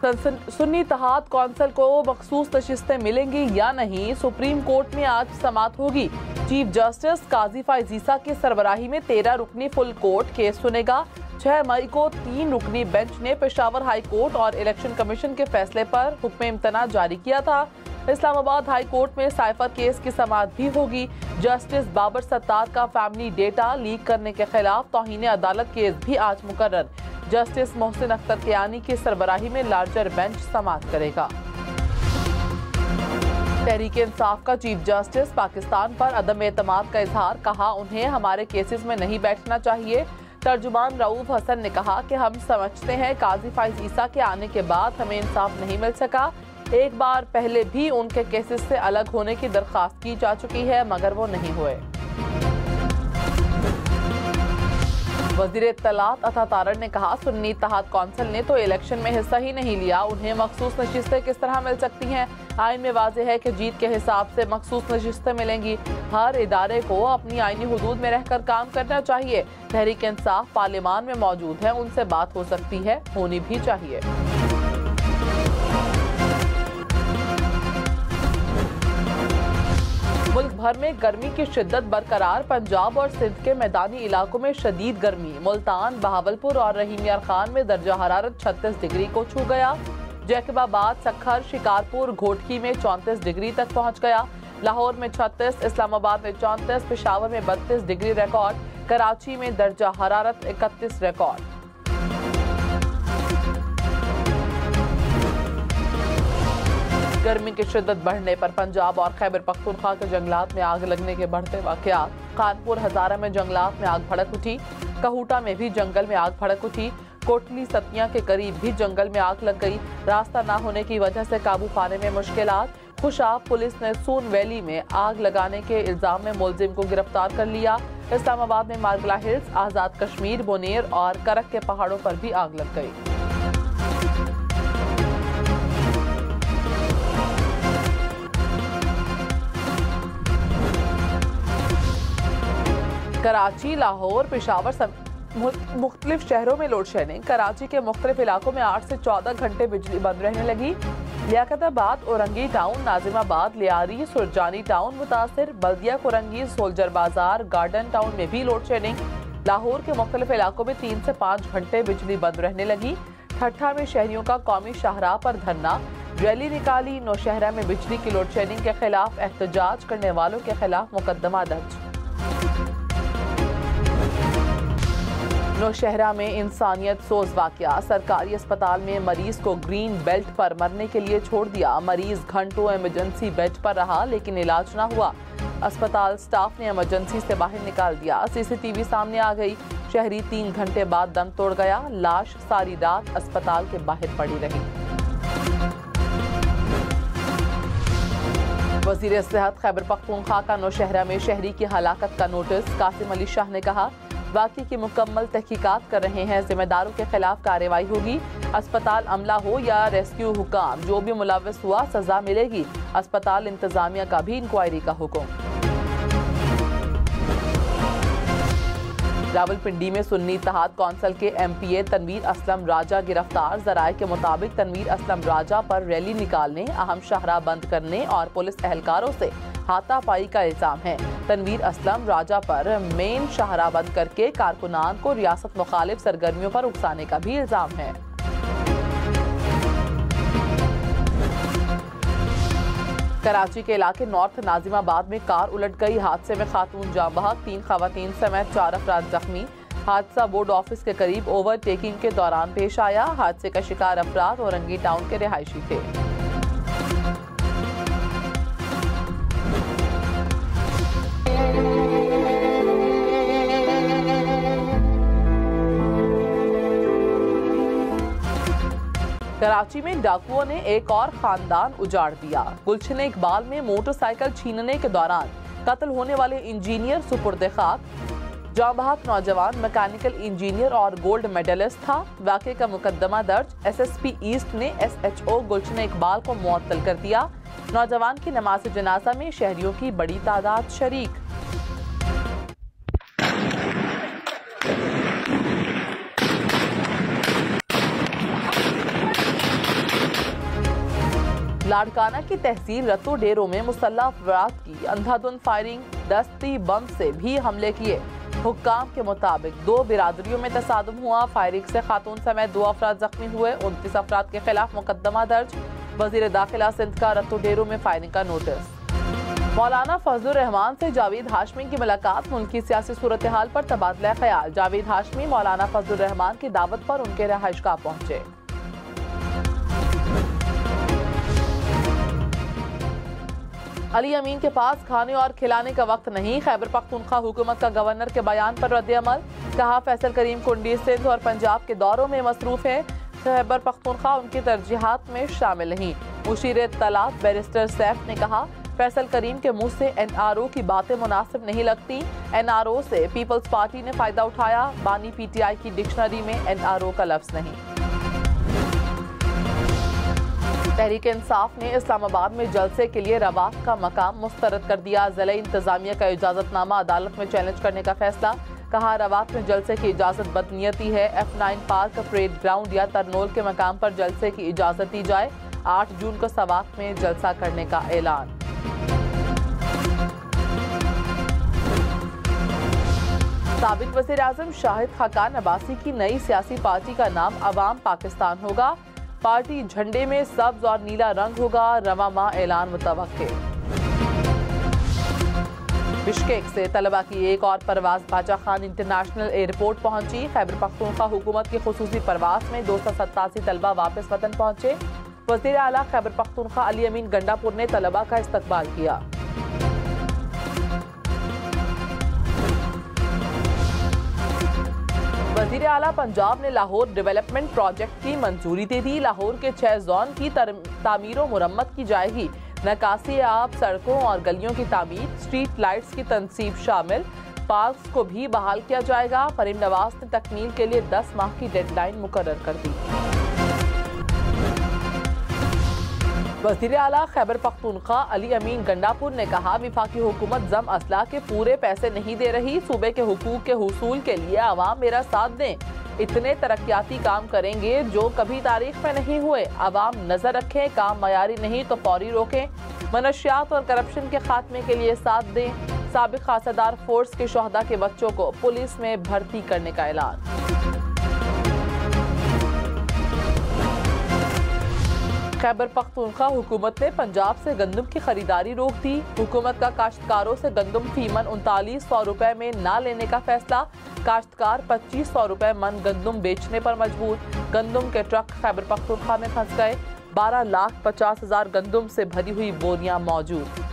सुन्नी इत्तेहाद council को मखसूस नशिस्तें मिलेंगी या नहीं, सुप्रीम कोर्ट में आज समाअत होगी। चीफ जस्टिस काजी फाइज ईसा की सरबराही में 13 रुकनी फुल कोर्ट केस सुनेगा। 6 मई को 3 रुकनी बेंच ने पेशावर हाई कोर्ट और इलेक्शन कमीशन के फैसले पर हुक्म इम्तना जारी किया था। इस्लामाबाद हाई कोर्ट में साइफर केस की समाअत भी होगी। जस्टिस बाबर सत्तार का फैमिली डेटा लीक करने के खिलाफ तौहीन अदालत केस भी आज मुकर्रर। जस्टिस मोहसिन अख्तर कियानी की सरबराही में लार्जर बेंच समाअत करेगा। तहरीक इंसाफ का चीफ जस्टिस पाकिस्तान पर अदम एतमाद का इजहार, कहा उन्हें हमारे केसेस में नहीं बैठना चाहिए। तर्जुमान रऊफ हसन ने कहा कि हम समझते हैं काजी फाइज ईसा के आने के बाद हमें इंसाफ नहीं मिल सका। एक बार पहले भी उनके केसेस से अलग होने की दरख्वास्त की जा चुकी है मगर वो नहीं हुए। वज़ीर इत्तलात अता तारड़ ने कहा सुन्नी इत्तेहाद कौंसिल ने तो इलेक्शन में हिस्सा ही नहीं लिया, उन्हें मखसूस नशिस्तें किस तरह मिल सकती हैं। आइन में वाज़ेह है कि जीत के हिसाब से मखसूस नशिस्तें मिलेंगी। हर इदारे को अपनी आइनी हुदूद में रहकर काम करना चाहिए। तहरीक इंसाफ पार्लियामान में मौजूद है, उनसे बात हो सकती है, होनी भी चाहिए। मुल्क भर में गर्मी की शिद्दत बरकरार, पंजाब और सिंध के मैदानी इलाकों में शदीद गर्मी। मुल्तान, बहावलपुर और रहीम यार खान में दर्जा हरारत 36 डिग्री को छू गया। जैकबाबाद, सखर, शिकारपुर, घोटकी में 34 डिग्री तक पहुंच गया। लाहौर में 36, इस्लामाबाद में 34, पेशावर में 32 डिग्री रिकॉर्ड, कराची में दर्जा हरारत 31 रिकॉर्ड। गर्मी की शिद्दत बढ़ने पर पंजाब और खैबर पख्तूनख्वा के जंगलात में आग लगने के बढ़ते वाकयात। कानपुर हजारा में जंगलात में आग भड़क उठी। कहूटा में भी जंगल में आग भड़क उठी। कोटली सतिया के करीब भी जंगल में आग लग गई। रास्ता न होने की वजह से काबू पाने में मुश्किलात। खुशाब पुलिस ने सून वैली में आग लगाने के इल्जाम में मुलजिम को गिरफ्तार कर लिया। इस्लामाबाद में मारगला हिल्स, आजाद कश्मीर, बोनेर और करक के पहाड़ों पर भी आग लग गई। कराची, लाहौर, पेशावर मुख्तलिफ शहरों में लोड शेडिंग। कराची के मुख्तलिफ इलाकों में 8 से 14 घंटे बिजली बंद रहने लगी। लियाकताबाद, औरंगी टाउन, नाजिमाबाद, लियारी, सुरजानी टाउन मुतासिर। बल्दिया, कुरंगी, सोल्जर बाजार, गार्डन टाउन में भी लोड शेडिंग। लाहौर के मुख्तलिफ इलाकों में 3 से 5 घंटे बिजली बंद रहने लगी। ठट्ठा में शहरियों का कौमी शाहराह पर धरना, रैली निकाली। नौशहरा में बिजली की लोड शेडिंग के खिलाफ एहतजाज करने वालों के खिलाफ मुकदमा दर्ज। नौशहरा में इंसानियत सोज वाकया, सरकारी अस्पताल में मरीज को ग्रीन बेल्ट पर मरने के लिए छोड़ दिया। मरीज घंटों इमरजेंसी बेड पर रहा लेकिन इलाज ना हुआ। अस्पताल स्टाफ ने इमरजेंसी से बाहर निकाल दिया। सीसीटीवी सामने आ गई। शहरी 3 घंटे बाद दम तोड़ गया। लाश सारी रात अस्पताल के बाहर पड़ी रही। वज़ीर सेहत खैबर पख्तूनख्वा का नौशहरा में शहरी की हलाकत का नोटिस। कासिम अली शाह ने कहा वाक़े की मुकम्मल तहकीकात कर रहे हैं, जिम्मेदारों के खिलाफ कार्रवाई होगी। अस्पताल अमला हो या रेस्क्यू हुकाम, जो भी मुलव्वस हुआ सजा मिलेगी। अस्पताल इंतजामिया का भी इंक्वायरी का हुक्म। रावलपिंडी में सुन्नी इत्तेहाद कौंसिल के MPA तनवीर असलम राजा गिरफ्तार। जराये के मुताबिक तनवीर असलम राजा पर रैली निकालने, अहम शाहराह बंद करने और पुलिस एहलकारों से हाथापाई का इल्जाम है। तनवीर असलम राजा पर मेन शाहराह बंद करके कारकुनान को रियासत मुखालिफ सरगर्मियों पर उकसाने का भी इल्जाम है। कराची के इलाके नॉर्थ नाजिमाबाद में कार उलट गई। हादसे में खातून जाँ बहक, 3 खवातीन समेत 4 अफराद जख्मी। हादसा बोर्ड ऑफिस के करीब ओवरटेकिंग के दौरान पेश आया। हादसे का शिकार अफराद औरंगी टाउन के रिहायशी थे। कराची में डाकुओं ने एक और खानदान उजाड़ दिया। गुलशन इकबाल में मोटरसाइकिल छीनने के दौरान कत्ल होने वाले इंजीनियर सुपुर्द खाक। जाँ बहक नौजवान मैकेनिकल इंजीनियर और गोल्ड मेडलिस्ट था। वाक़े का मुकदमा दर्ज। SSP ईस्ट ने SHO गुलशन इकबाल को मुअत्तल कर दिया। नौजवान की नमाज जनाजा में शहरियों की बड़ी तादाद शरीक। लाड़काना की तहसील रत्तो डेरो में मुसल्लह अफराद की अंधाधुंध फायरिंग, दस्ती बम से भी हमले किए। हुक्काम के मुताबिक 2 बिरादरियों में तसादुम हुआ। फायरिंग से खातून समेत 2 अफराद जख्मी हुए। 29 अफराद के खिलाफ मुकदमा दर्ज। वजीर दाखिला सिंध का रत्तो डेरो में फायरिंग का नोटिस। मौलाना फजलुर रहमान से जावेद हाशमी की मुलाकात, मुल्की सियासी सूरत हाल पर तबादला ख्याल। जावेद हाशमी मौलाना फजलुर रहमान की दावत पर उनके रहायशगाह पहुंचे। अली अमीन के पास खाने और खिलाने का वक्त नहीं। खैबर पख्तूनख्वा हुकूमत का गवर्नर के बयान पर रद्द-ए-अमल। कहा फैसल करीम कुंडी सिंध और पंजाब के दौरों में मसरूफ है। खैबर पख्तूनख्वा उनकी तरजीहात में शामिल नहीं। मुशीर इत्तलात बैरिस्टर सैफ ने कहा फैसल करीम के मुंह से NRO की बातें मुनासिब नहीं लगती। NRO से पीपल्स पार्टी ने फायदा उठाया। बानी PTI की डिक्शनरी में NRO का लफ्ज नहीं। तहरीक इंसाफ ने इस्लामाबाद में जलसे के लिए रवात का मकाम मुस्तरद कर दिया। जिला इंतजामिया का इजाजतनामा अदालत में चैलेंज करने का फैसला। कहा रवात में जलसे की इजाजत बदनीयती है। F9 पार्क, परेड ग्राउंड या तरनोल के मकाम पर जलसे की इजाजत दी जाए। 8 जून को सवात में जलसा करने का ऐलान। साबिक वज़ीर आज़म शाहिद खाकान अब्बासी की नई सियासी पार्टी का नाम अवाम पाकिस्तान होगा। पार्टी झंडे में सब्ज और नीला रंग होगा। रवा माह ऐलान मुतवक्के। बिश्केक से तलबा की एक और परवाज बाचा खान इंटरनेशनल एयरपोर्ट पहुंची। खैबर पख्तूनख्वा हुकूमत की खुसूसी परवाज में 287 तलबा वापस वतन पहुंचे। वज़ीर आला खैबर पख्तूनख्वा अली अमीन गंडापुर ने तलबा का इस्तकबाल किया। वज़ीर आला पंजाब ने लाहौर डेवलपमेंट प्रोजेक्ट की मंजूरी दे दी। लाहौर के 6 जोन की तामीर और मुरम्मत की जाएगी। नकासी आब, सड़कों और गलियों की तामीर, स्ट्रीट लाइट्स की तनसीब शामिल। पार्क्स को भी बहाल किया जाएगा। फरीम नवाज ने तकमील के लिए 10 माह की डेडलाइन मुकर्रर कर दी। वज़ीर आला खैबर पख्तूनख्वा अली अमीन गंडापुर ने कहा विफाकी हुकूमत जम असला के पूरे पैसे नहीं दे रही। सूबे के हुकूक के हुसूल के लिए आवाम मेरा साथ दें। इतने तरक्याती काम करेंगे जो कभी तारीख में नहीं हुए। आवाम नजर रखें, काम मयारी नहीं तो फौरी रोकें। मनशियात और करप्शन के खात्मे के लिए साथ दें। साबिक खासादार फोर्स के शोहदा के बच्चों को पुलिस में भर्ती करने का ऐलान। खैबर पख्तूनख्वा हुकूमत ने पंजाब से गंदम की खरीदारी रोक दी। हुकूमत का काश्तकारों से गंदम फीमन 3900 रुपए में ना लेने का फैसला। काश्तकार 2500 रुपए मन गंदम बेचने पर मजबूर। गंदम के ट्रक खैबर पख्तूनख्वा में फंस गए। 12,50,000 गंदम से भरी हुई बोरियां मौजूद।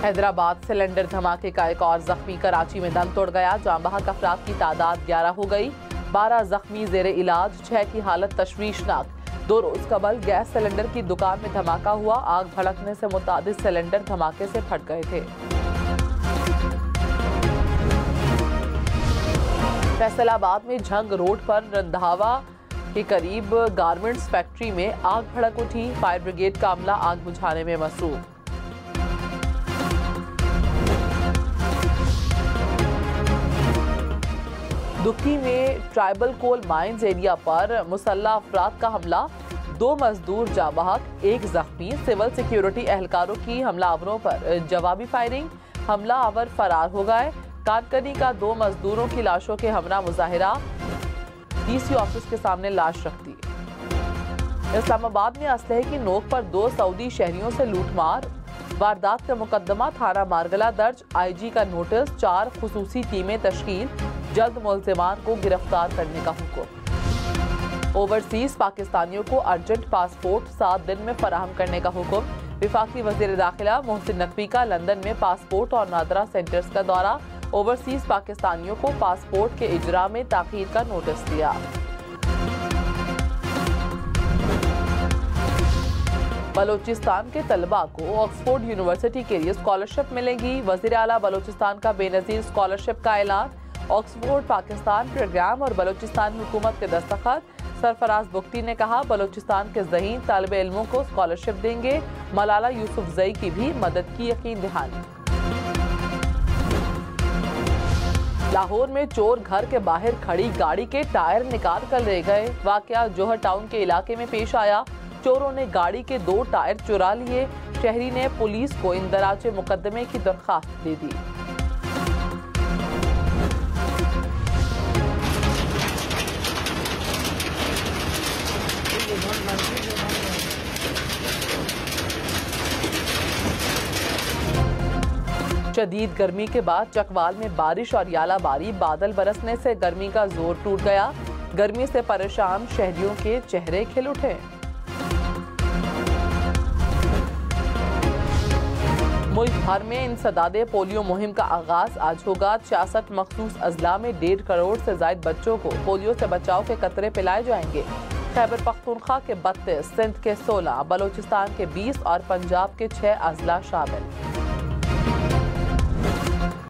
हैदराबाद सिलेंडर धमाके का एक और जख्मी कराची में दम तोड़ गया। जांबाहक अफराद की तादाद 11 हो गई। 12 जख्मी जेर इलाज, 6 की हालत तशवीशनाक। 2 रोज कबल गैस सिलेंडर की दुकान में धमाका हुआ। आग भड़कने से मुतादिद सिलेंडर धमाके से फट गए थे। फैसलाबाद में झंग रोड पर रंधावा के करीब गारमेंट्स फैक्ट्री में आग भड़क उठी। फायर ब्रिगेड का अमला आग बुझाने में मसरूफ। दुखी में ट्राइबल कोल माइंस एरिया पर मुसल्लह अफराद का हमला। 2 मजदूर जाबाहक, 1 जख्मी। सिविल सिक्योरिटी एहलकारों की हमलावरों पर जवाबी फायरिंग। हमलावर फरार हो गए। कानकनी का 2 मजदूरों की लाशों के हमरा मुजाहिरा। DC ऑफिस के सामने लाश रख दी। इस्लामाबाद में असलहे की नोक पर 2 सऊदी शहरियों से लूटमार। वारदात का मुकदमा थाना मारगला दर्ज। IG का नोटिस। 4 खुसूसी टीमें तश्कील। जल्द मुल्जिमान को गिरफ्तार करने का हुक्म। ओवरसीज पाकिस्तानियों को अर्जेंट पासपोर्ट 7 दिन में फराहम करने का हुक्म। विफाकी वजीर दाखिला मोहसिन नकवी का लंदन में पासपोर्ट और नादरा सेंटर्स का दौरा। ओवरसीज पाकिस्तानियों को पासपोर्ट के इजरा में ताखीर का नोटिस दिया। बलोचिस्तान के तलबा को ऑक्सफोर्ड यूनिवर्सिटी के लिए स्कॉलरशिप मिलेगी। वजीर आला बलोचिस्तान का बेनजीर स्कॉलरशिप का ऐलान। ऑक्सफोर्ड पाकिस्तान प्रोग्राम और बलोचिस्तान हुकूमत के दस्तखत। सरफराज बुख्ती ने कहा बलोचिस्तान के ज़हीन तालिब इल्मों को स्कॉलरशिप देंगे। मलाला यूसुफजई की भी मदद की यकीन दहानी। लाहौर में चोर घर के बाहर खड़ी गाड़ी के टायर निकाल कर ले गए। वाकया जोहर टाउन के इलाके में पेश आया। चोरों ने गाड़ी के 2 टायर चुरा लिए। शहरी ने पुलिस को इंदराज मुकदमे की दरखास्त दे दी। शदीद गर्मी के बाद चकवाल में बारिश और यालाबारी, बादल बरसने से गर्मी का जोर टूट गया। गर्मी से परेशान शहरियों के चेहरे खिल उठे। मुल्क भर में इंसदादे पोलियो मुहिम का आगाज आज होगा। 66 मखसूस अजला में 1.5 करोड़ से ज्यादा बच्चों को पोलियो से बचाव के कतरे पिलाए जाएंगे। खैबर पख्तूनख्वा के 32, सिंध के 16, बलोचिस्तान के 20 और पंजाब के 6 अजला शामिल।